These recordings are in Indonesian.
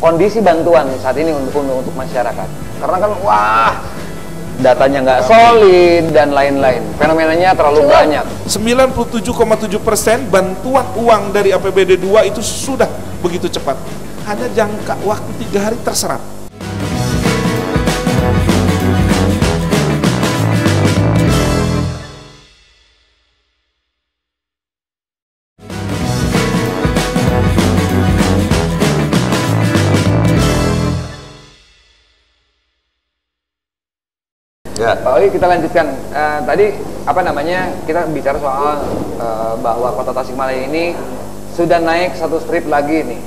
kondisi bantuan saat ini untuk masyarakat. Karena kan wah, datanya nggak solid dan lain-lain. Fenomenanya terlalu banyak. 97,7% bantuan uang dari APBD 2 itu sudah begitu cepat. Hanya jangka waktu 3 hari terserap. Ya. Pak Oli, kita lanjutkan. Tadi apa namanya, kita bicara soal bahwa Kota Tasikmalaya ini sudah naik satu strip lagi nih,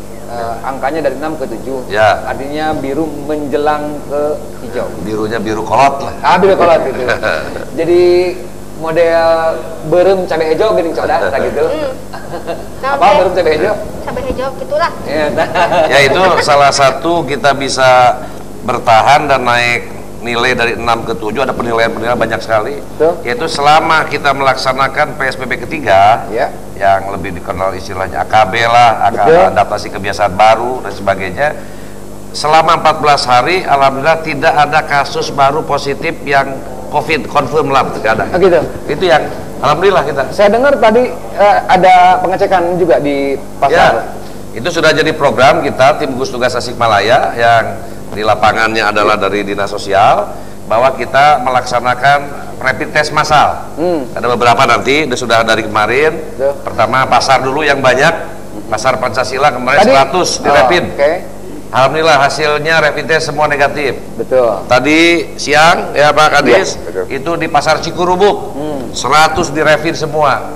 angkanya dari 6 ke 7. Ya. Artinya biru menjelang ke hijau. Birunya biru kolot lah. Biru kolot gitu. Jadi model berem cabai hijau gini coda gitu. Apa berem cabai hijau? Cabai hijau gitulah. Ya, itu salah satu kita bisa bertahan dan naik nilai dari 6 ke 7, ada penilaian-penilaian banyak sekali. Yaitu selama kita melaksanakan PSBB ketiga, yang lebih dikenal istilahnya AKB lah, adaptasi kebiasaan baru dan sebagainya. Selama 14 hari, alhamdulillah tidak ada kasus baru positif yang COVID confirm lah, tidak ada. Gitu. Itu yang alhamdulillah kita. Saya dengar tadi ada pengecekan juga di pasar. Ya, itu sudah jadi program kita, tim gugus tugas Tasikmalaya, yang di lapangannya adalah dari Dinas Sosial, bahwa kita melaksanakan rapid test massal. Ada beberapa nanti, sudah dari kemarin. Pertama pasar dulu yang banyak, pasar Pancasila kemarin tadi, 100 di rapid. Alhamdulillah hasilnya rapid test semua negatif. Betul. Tadi siang ya Pak Kadis, itu di pasar Cikurubuk 100 di rapid semua.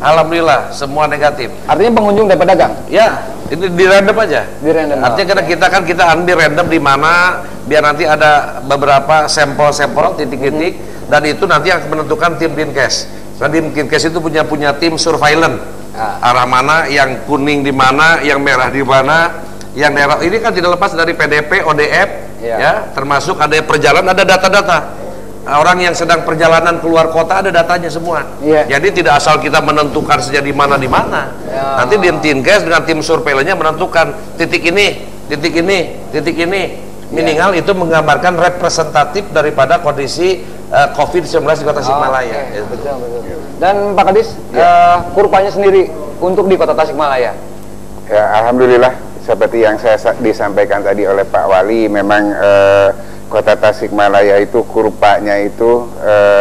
Alhamdulillah semua negatif. Artinya pengunjung dan pedagang? Ya, itu di random aja. Di random. Artinya kita ambil random di mana, biar nanti ada beberapa sampel-sampel titik-titik, dan itu nanti yang menentukan tim Dinkes. Nah, tim Dinkes itu punya tim surveillance. Arah mana, yang kuning di mana, yang merah di mana, yang daerah ini kan tidak lepas dari PDP, ODF, ya, termasuk ada perjalanan, ada data-data. Orang yang sedang perjalanan keluar kota ada datanya semua. Jadi tidak asal kita menentukan saja di mana. Nanti Dinkes dengan tim surveillance-nya menentukan titik ini, titik ini, titik ini. Minimal itu menggambarkan representatif daripada kondisi COVID-19 di Kota Tasikmalaya. Betul. Dan Pak Kadis, kurvanya sendiri untuk di Kota Tasikmalaya? Ya, alhamdulillah seperti yang saya disampaikan tadi oleh Pak Wali, memang Kota Tasikmalaya itu kurvanya itu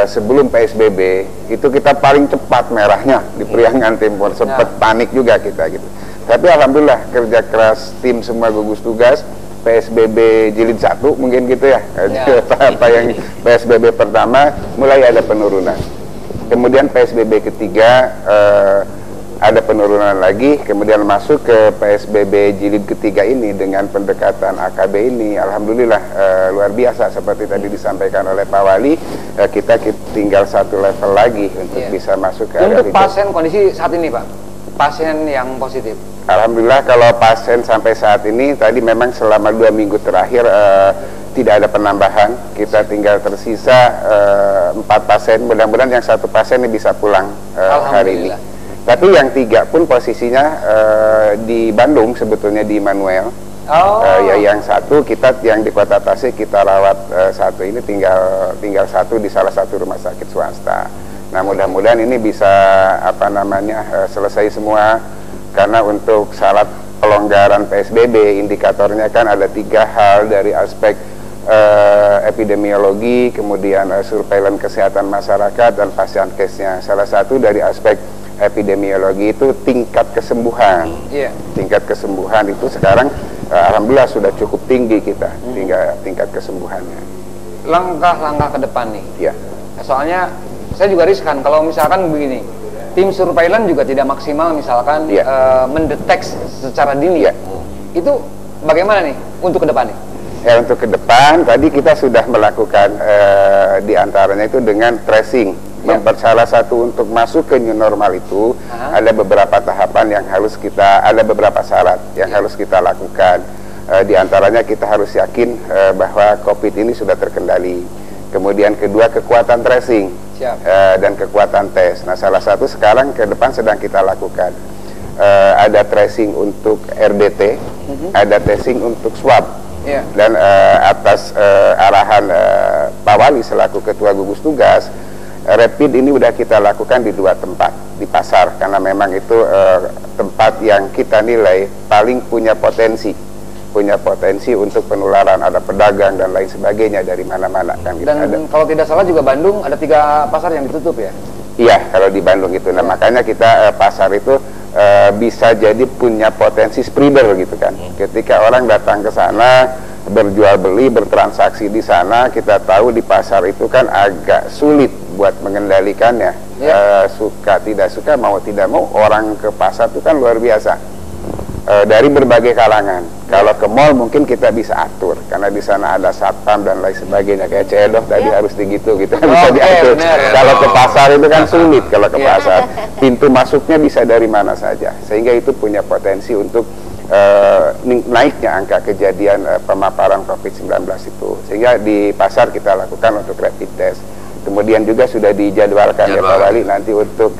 sebelum PSBB itu kita paling cepat merahnya di Priangan Timur, sempat panik juga kita gitu. Tapi alhamdulillah kerja keras tim semua gugus tugas, PSBB jilid 1 mungkin gitu ya, apa yang PSBB pertama mulai ada penurunan, kemudian PSBB ketiga ada penurunan lagi, kemudian masuk ke PSBB jilid ketiga ini dengan pendekatan AKB ini, alhamdulillah luar biasa seperti tadi disampaikan oleh Pak Wali, kita tinggal satu level lagi untuk bisa masuk ke area untuk pasien kondisi saat ini Pak, pasien yang positif. Alhamdulillah kalau pasien sampai saat ini tadi memang selama 2 minggu terakhir tidak ada penambahan, kita tinggal tersisa 4 pasien, mudah-mudahan yang 1 pasien ini bisa pulang hari ini. Tapi yang 3 pun posisinya di Bandung, sebetulnya di Immanuel. Ya, yang 1 kita yang di Kota Tasik kita rawat 1 ini tinggal 1 di salah satu rumah sakit swasta. Nah, mudah-mudahan ini bisa selesai semua, karena untuk syarat pelonggaran PSBB indikatornya kan ada 3 hal, dari aspek epidemiologi, kemudian surveillance kesehatan masyarakat, dan pasien case-nya. Salah satu dari aspek epidemiologi itu tingkat kesembuhan. Tingkat kesembuhan itu sekarang alhamdulillah sudah cukup tinggi kita, tingkat kesembuhannya. Langkah-langkah ke depan nih. Soalnya saya juga riskan kalau misalkan begini, tim surveillance juga tidak maksimal misalkan mendeteksi secara dini. Itu bagaimana nih untuk ke depannya? Ya, untuk ke depan tadi kita sudah melakukan diantaranya itu dengan tracing. Salah satu untuk masuk ke new normal itu ada beberapa tahapan yang harus ada beberapa syarat yang harus kita lakukan. Di antaranya kita harus yakin bahwa COVID ini sudah terkendali. Kemudian kedua, kekuatan tracing dan kekuatan tes. Nah, salah satu sekarang ke depan sedang kita lakukan. Ada tracing untuk RDT, ada testing untuk swab. Yeah. Dan atas arahan Pak Wali selaku Ketua Gugus Tugas, rapid ini udah kita lakukan di 2 tempat di pasar, karena memang itu tempat yang kita nilai paling punya potensi untuk penularan, ada pedagang dan lain sebagainya dari mana-mana kan. Dan kalau tidak salah juga Bandung ada 3 pasar yang ditutup ya? Iya, kalau di Bandung itu. Nah, makanya kita pasar itu bisa jadi punya potensi spreader gitu kan. Ketika orang datang ke sana berjual beli, bertransaksi di sana, kita tahu di pasar itu kan agak sulit buat mengendalikannya. Suka tidak suka, mau tidak mau, orang ke pasar itu kan luar biasa. Dari berbagai kalangan. Kalau ke mall mungkin kita bisa atur, karena di sana ada satpam dan lain sebagainya. Kayak Cedoh tadi harus digitu bisa diatur. Kalau ke pasar itu kan sulit. Kalau ke pasar, pintu masuknya bisa dari mana saja, sehingga itu punya potensi untuk naiknya angka kejadian pemaparan COVID-19 itu. Sehingga di pasar kita lakukan untuk rapid test. Kemudian juga sudah dijadwalkan ya Pak Wali nanti untuk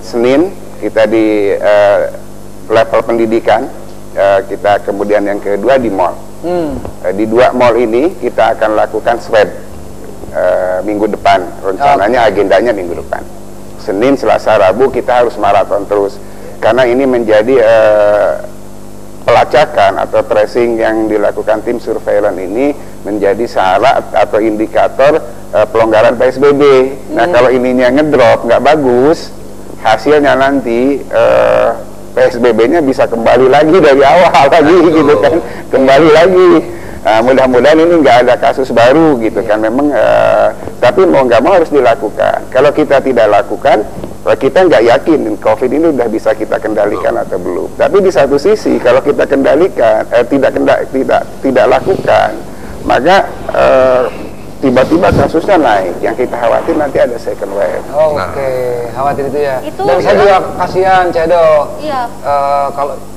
Senin kita di level pendidikan, kita kemudian yang kedua di mall. Di 2 mall ini kita akan lakukan swab minggu depan, rencananya agendanya minggu depan. Senin, Selasa, Rabu kita harus maraton terus, karena ini menjadi pelacakan atau tracing yang dilakukan tim surveillance ini menjadi syarat atau indikator pelonggaran PSBB. Nah, kalau ininya ngedrop, nggak bagus, hasilnya nanti PSBB-nya bisa kembali lagi dari awal lagi gitu kan, kembali lagi. Mudah-mudahan ini nggak ada kasus baru gitu kan. Memang tapi mau nggak mau harus dilakukan. Kalau kita tidak lakukan, kita nggak yakin COVID ini udah bisa kita kendalikan atau belum. Tapi di satu sisi kalau kita kendalikan, tidak lakukan, maka tiba-tiba kasusnya naik. Yang kita khawatir nanti ada second wave. Oke, khawatir itu ya. Dan saya juga kasihan Cedo. Iya.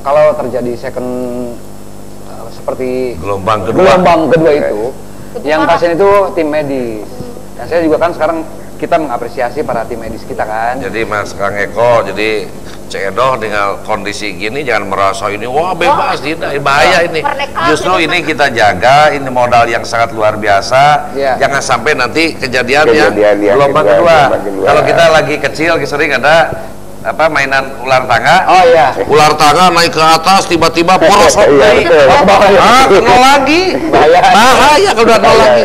Kalau terjadi second seperti gelombang kedua itu, yang pasien itu tim medis. Dan saya juga kan sekarang kita mengapresiasi para tim medis kita kan. Jadi Mas Kang Eko, jadi Cedoh dengan kondisi gini jangan merasa ini wah bebas, tidak, bahaya ini. Justru ini kita jaga, ini modal yang sangat luar biasa. Jangan sampai nanti kejadiannya gelombang kedua. Kalau kita lagi kecil sering ada mainan ular tangga. Ular tangga naik ke atas tiba-tiba poros kena lagi. Bahaya kalau udah nol lagi,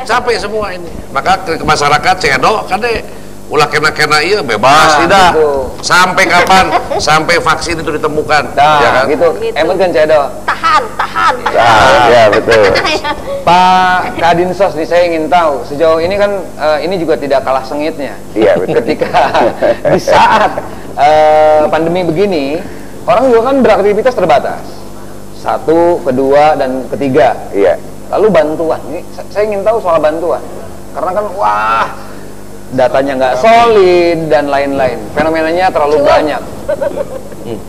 capek semua ini. Maka ke masyarakat Cedoh kan deh ulah kena iya bebas tidak sampai kapan, sampai vaksin itu ditemukan. Ya kan gitu. Emang kan Cedoh tahan ya betul. Pak Kadinsos nih, saya ingin tahu sejauh ini kan ini juga tidak kalah sengitnya. Iya betul. Ketika di saat pandemi begini, orang juga kan beraktivitas terbatas. 1, 2, dan 3. Iya. Lalu bantuan, ini saya ingin tahu soal bantuan, karena kan wah datanya nggak solid dan lain-lain, fenomenanya terlalu banyak.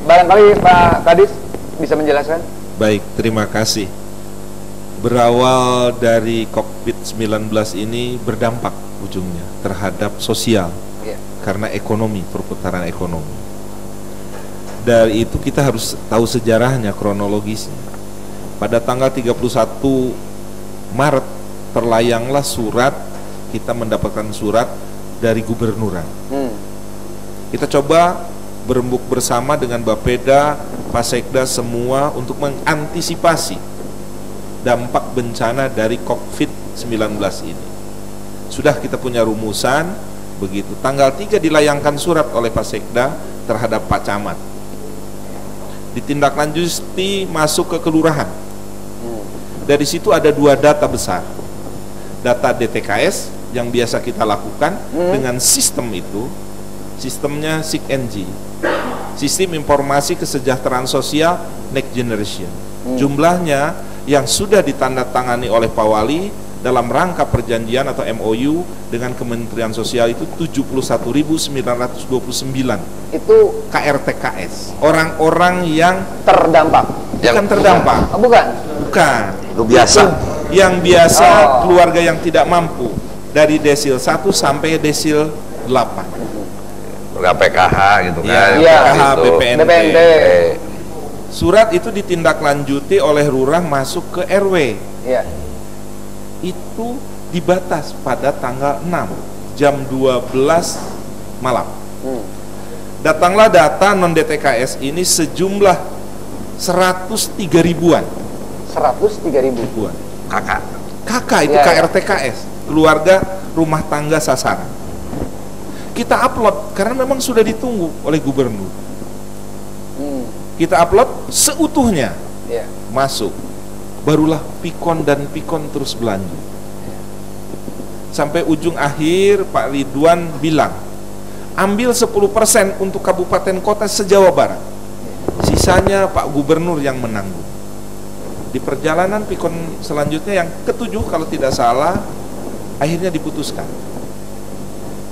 Barangkali Pak Kadis bisa menjelaskan? Baik, terima kasih. Berawal dari COVID-19 ini berdampak ujungnya terhadap sosial, karena ekonomi, perputaran ekonomi. Dari itu kita harus tahu sejarahnya, kronologisnya. Pada tanggal 31 Maret terlayanglah surat, kita mendapatkan surat dari gubernuran. Kita coba berembuk bersama dengan Bapeda, Pasekda semua untuk mengantisipasi dampak bencana dari COVID-19 ini. Sudah kita punya rumusan, begitu. Tanggal 3 dilayangkan surat oleh Pasekda terhadap Pak Camat. Ditindaklanjuti masuk ke kelurahan. Dari situ ada 2 data besar. Data DTKS yang biasa kita lakukan dengan sistem itu, sistemnya SIG-NG, Sistem Informasi Kesejahteraan Sosial Next Generation. Jumlahnya yang sudah ditandatangani oleh Pak Wali dalam rangka perjanjian atau MOU dengan Kementerian Sosial itu 71.929. Itu KRTKS, orang-orang yang terdampak. Bukan terdampak. Bukan. Itu biasa. Yang biasa keluarga yang tidak mampu, dari desil 1 sampai desil 8. Enggak PKH gitu kan. PKH, BPNT. Surat itu ditindaklanjuti oleh lurah masuk ke RW. Iya. Itu dibatas pada tanggal 6 jam 12 malam. Datanglah data non DTKS ini sejumlah 103 ribuan. 103 ribu. Kakak itu KRTKS, keluarga rumah tangga sasaran. Kita upload karena memang sudah ditunggu oleh gubernur. Kita upload seutuhnya, masuk. Barulah pikon dan pikon terus berlanjut. Sampai ujung akhir Pak Ridwan bilang, ambil 10% untuk kabupaten kota se-Jawa Barat. Sisanya Pak Gubernur yang menanggung. Di perjalanan pikon selanjutnya yang ke-7 kalau tidak salah, akhirnya diputuskan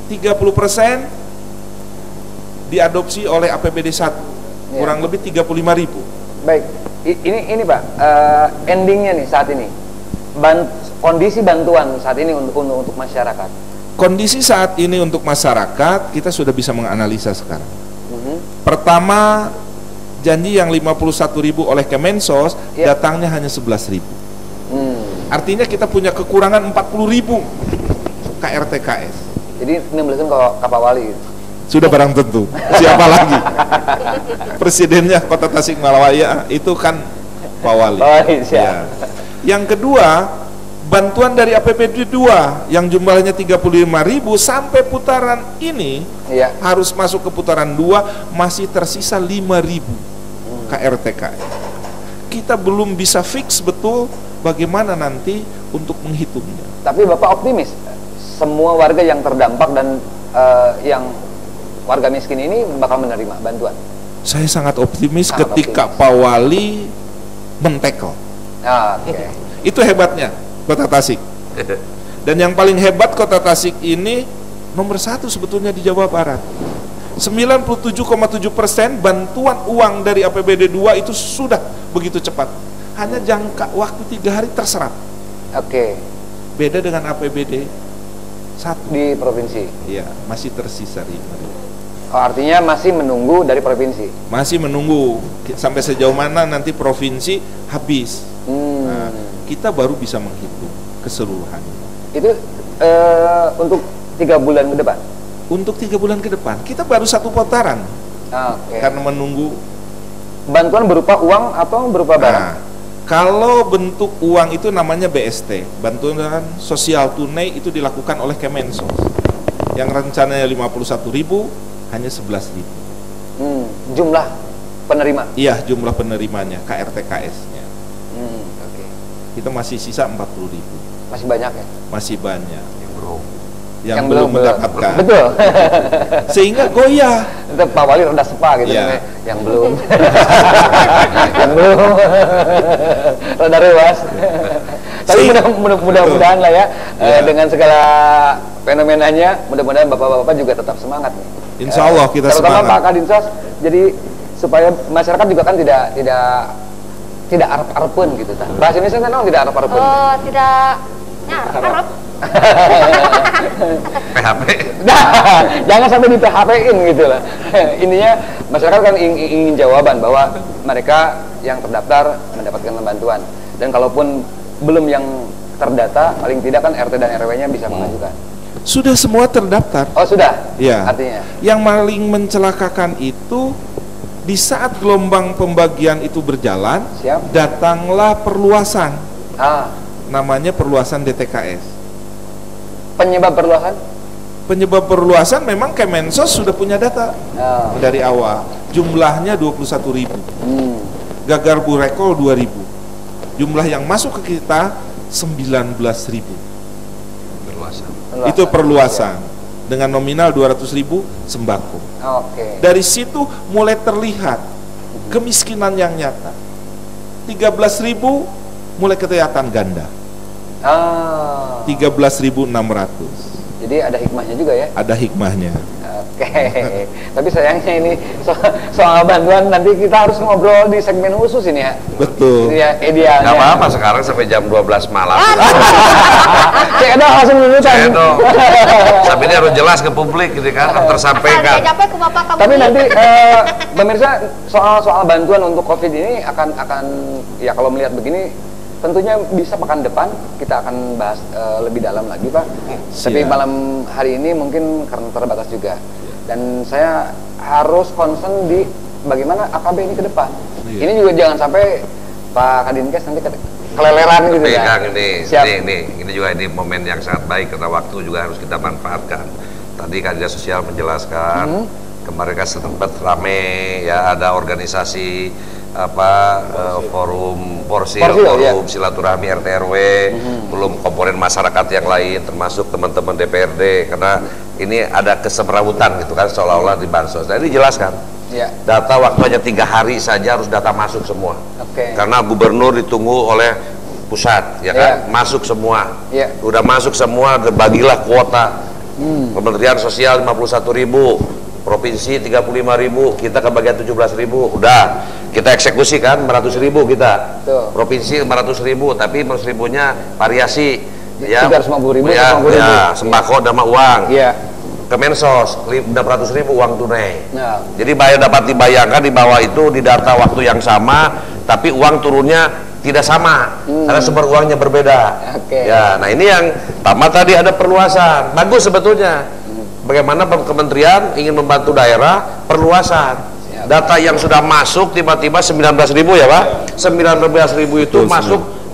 30% diadopsi oleh APBD 1, kurang lebih 35.000. Baik, ini Pak, endingnya nih saat ini, kondisi bantuan saat ini untuk masyarakat. Kondisi saat ini untuk masyarakat kita sudah bisa menganalisa sekarang. Pertama, janji yang 51.000 oleh Kemensos, datangnya hanya 11.000. Artinya kita punya kekurangan 40.000 KRTKS. Jadi 16 kalau Pak Wali sudah barang tentu. Siapa lagi? Presidennya Kota Tasikmalaya itu kan Pak Wali. Ya. Yang kedua, bantuan dari APBD 2 yang jumlahnya 35.000 sampai putaran ini harus masuk ke putaran 2 masih tersisa 5.000 KRTKS. Kita belum bisa fix betul bagaimana nanti untuk menghitungnya. Tapi Bapak optimis semua warga yang terdampak dan yang warga miskin ini bakal menerima bantuan? Saya sangat optimis ketika Pak Wali mentekel. Itu hebatnya Kota Tasik. Dan yang paling hebat Kota Tasik ini nomor 1 sebetulnya di Jawa Barat. 97,7% bantuan uang dari APBD 2 itu sudah begitu cepat. Hanya jangka waktu 3 hari terserap. Beda dengan APBD 1 di provinsi. Iya, masih tersisa 5.000. Artinya masih menunggu dari provinsi. Masih menunggu sampai sejauh mana nanti provinsi habis. Nah, kita baru bisa menghitung keseluruhan. Itu untuk 3 bulan ke depan. Untuk 3 bulan ke depan kita baru 1 putaran. Karena menunggu bantuan berupa uang atau berupa barang. Kalau bentuk uang itu namanya BST, bantuan sosial tunai, itu dilakukan oleh Kemensos. Yang rencananya 51.000 hanya 11.000. Jumlah penerima? Iya, jumlah penerimanya, KRTKS-nya. Kita masih sisa 40.000. Masih banyak ya? Masih banyak. Yang belum mendapatkan. Betul. Sehingga goyah. Itu Pak Wali rada sepa gitu. Yang belum. Yang belum. Rada rewas. Tapi mudah-mudahan lah ya, dengan segala fenomenanya, mudah-mudahan bapak-bapak juga tetap semangat nih. Insya Allah kita terutama semangat. Pak Kadinsos, jadi supaya masyarakat juga kan tidak arep-arepen gitu. Bahasa Indonesia kan tidak arep-arepen. Tidak arep. PHP. Jangan sampai di PHP-in gitu lah. Intinya masyarakat kan ingin jawaban bahwa mereka yang terdaftar mendapatkan bantuan. Dan kalaupun belum yang terdata, paling tidak kan RT dan RW-nya bisa mengajukan. Sudah semua terdaftar. Oh sudah? Ya. Artinya? Yang paling mencelakakan itu di saat gelombang pembagian itu berjalan, datanglah perluasan. Namanya perluasan DTKS. Penyebab perluasan? Penyebab perluasan memang Kemensos sudah punya data dari awal. Jumlahnya 21.000. Gagar Burekol 2.000. Jumlah yang masuk ke kita 19.000. Itu perluasan dengan nominal 200.000 sembako. Dari situ mulai terlihat kemiskinan yang nyata. 13.000 mulai kelihatan ganda. 13.600. Jadi ada hikmahnya juga ya? Ada hikmahnya. Oke, tapi sayangnya ini soal bantuan nanti kita harus ngobrol di segmen khusus ini ya. Betul. Ya, idealnya. Gak apa-apa sekarang sampai jam 12 malam. Cek dong langsung dulu kan. Tapi ini harus jelas ke publik gitu kan, harus tersampaikan. Capek ke bapak kamu. Tapi nanti pemirsa soal bantuan untuk COVID ini akan ya kalau melihat begini tentunya bisa pekan depan kita akan bahas lebih dalam lagi Pak. Tapi malam hari ini mungkin karena terbatas juga. Dan saya harus concern di bagaimana AKB ini ke depan. Ini juga jangan sampai Pak Kadinkes nanti keleleran gitu ya. Kang, ini juga ini momen yang sangat baik karena waktu juga harus kita manfaatkan. Tadi Kak Dinas Sosial menjelaskan kemarin kan sempat rame ya, ada organisasi forum silaturahmi RT RW, belum komponen masyarakat yang lain termasuk teman-teman DPRD, karena ini ada kesemrawutan gitu kan seolah-olah di bansos. Jadi dijelaskan data waktu hanya 3 hari saja harus data masuk semua, karena gubernur ditunggu oleh pusat ya kan, masuk semua, udah masuk semua, bagilah kuota. Kementerian Sosial 51.000, provinsi 35.000, kita kebagian 17.000, udah kita eksekusi kan 500.000 kita. Provinsi 500.000, tapi 500.000-nya variasi ya, 350.000 ya, sembako sama uang. Kemensos 600.000 uang tunai. Jadi dapat dibayangkan di bawah itu di data waktu yang sama, tapi uang turunnya tidak sama karena sumber uangnya berbeda. Ya, nah ini yang pertama tadi ada perluasan, bagus sebetulnya. Bagaimana kementerian ingin membantu daerah perluasan. Data yang sudah masuk tiba-tiba 19.000 ya Pak, 19.000 itu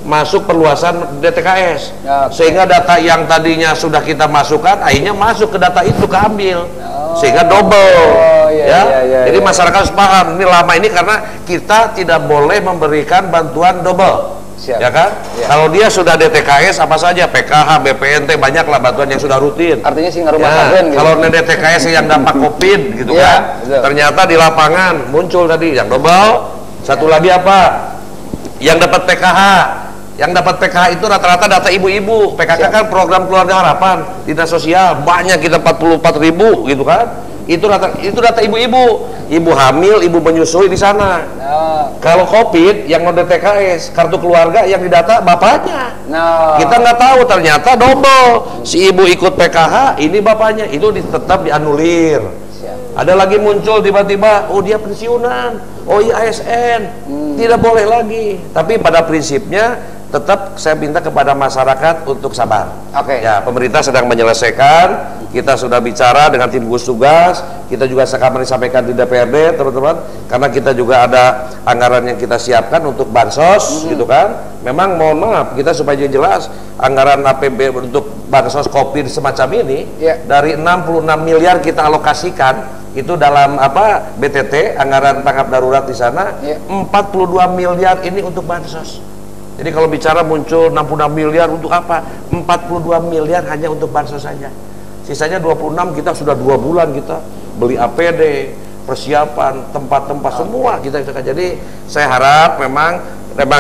masuk perluasan DTKS, sehingga data yang tadinya sudah kita masukkan akhirnya masuk ke data itu keambil, sehingga double. Jadi masyarakat harus paham ini lama ini karena kita tidak boleh memberikan bantuan double. Ya kan? Kalau dia sudah DTKS apa saja, PKH, BPNT, banyaklah bantuan yang sudah rutin. Artinya singgah rumah sakit. Kalau DTKS yang dampak COVID gitu kan, ternyata di lapangan muncul tadi yang double. Satu lagi apa? Yang dapat PKH. Yang dapat PKH itu rata-rata data ibu-ibu. PKK kan program keluarga harapan, dinas sosial banyak kita 44.000 gitu kan. Itu data ibu-ibu, ibu hamil, ibu menyusui di sana. Kalau COVID yang non DTKS, kartu keluarga yang didata bapaknya. Kita nggak tahu, ternyata double. Si ibu ikut PKH, ini bapaknya, itu tetap dianulir. Ada lagi muncul tiba-tiba, oh dia pensiunan, oh iya ASN, tidak boleh lagi. Tapi pada prinsipnya tetap saya minta kepada masyarakat untuk sabar. Ya, pemerintah sedang menyelesaikan. Kita sudah bicara dengan tim gugus tugas. Kita juga akan disampaikan di DPRD, teman-teman. Karena kita juga ada anggaran yang kita siapkan untuk bansos, gitu kan. Memang mohon maaf, kita supaya jelas anggaran APB untuk bansos COVID semacam ini dari 66 miliar kita alokasikan. Itu dalam BTT, anggaran tanggap darurat di sana, 42 miliar ini untuk bansos. Jadi kalau bicara muncul 66 miliar untuk apa? 42 miliar hanya untuk bansos saja. Sisanya 26 kita sudah 2 bulan kita beli APD, persiapan, tempat-tempat semua kita. Jadi saya harap memang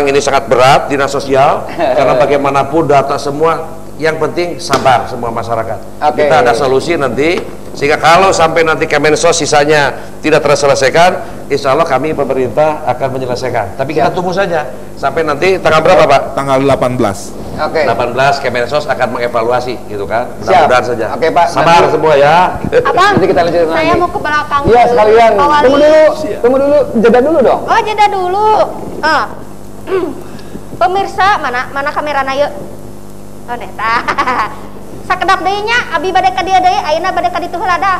ini sangat berat dinas sosial karena bagaimanapun data semua, yang penting sabar semua masyarakat. Kita ada solusi nanti. Sehingga kalau sampai nanti Kemensos sisanya tidak terselesaikan, insya Allah kami pemerintah akan menyelesaikan. Tapi kita tunggu saja sampai nanti tanggal berapa Pak? Tanggal 18. 18 Kemensos akan mengevaluasi gitu kan. Mudah-mudahan saja. Pak. Sabar nanti, semua ya. Abang, nanti kita lanjut saya mau ke belakang. Iya sekalian. Tunggu dulu, jeda dulu dong. Oh jeda dulu. Pemirsa, mana kamerana yuk? Oh neta. Sakedap deui nya abi bade ka dieu deui, ayeuna bade ka ditu heula dah.